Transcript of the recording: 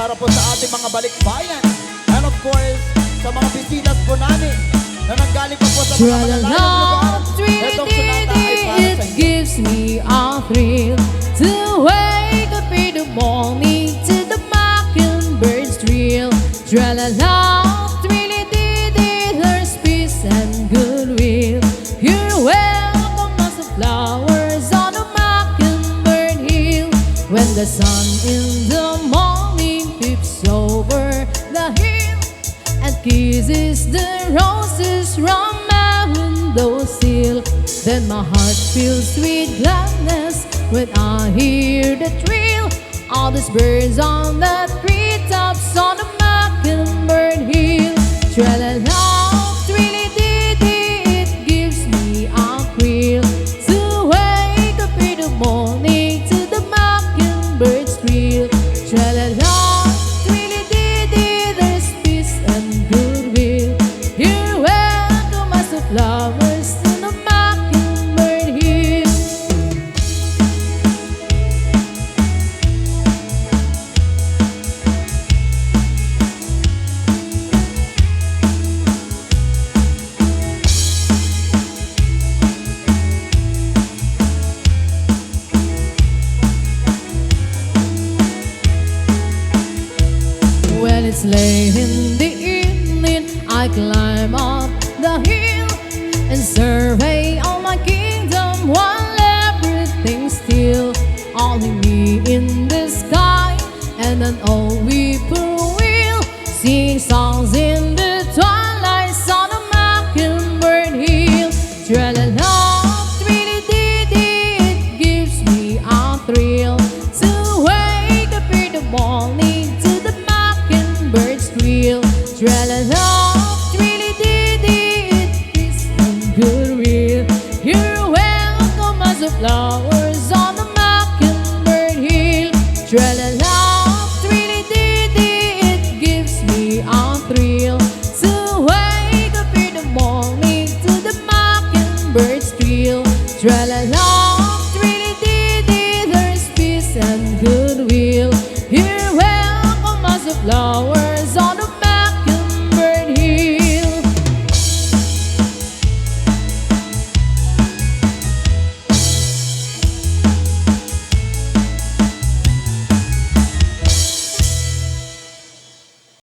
para po sa ating mga balikbayan. And of course, sa mga bisinas po namin na nanggaling pa po sa mga malalayong lugar. Itong sonata ay para It sa inyo. gives me a thrill to wake up in the morning to the mockingbird's trill. Tra-la-la, trilly-dee-dee, there's peace and goodwill. You're welcome as the flowers on the mockingbird hill. When the sun in the morning peeps over the hill and kisses the roses from my windowsill, then my heart fills with gladness when I hear the trill. All these birds on the treetops on the mockingbird hill. Tra-la-la, trilly-dee-dee, it gives me a thrill to wake up in the morning to the mockingbird's trill. Tra-la-la, trilly-dee-dee, there's peace and goodwill. You're welcome as the flowers to the mockingbird hill. When it's late in the evening, I climb up the hill and survey all my kingdom while everything's still. Only me in the sky and an old whippoorwill singing songs in the twilight on the mockingbird hill. Tra-la-la, trilly-dee-dee, it gives me a thrill to wake up in the morning to the mockingbird's trill. Tra-la-la, trilly-dee-dee, it is some goodwill. You're welcome as a flower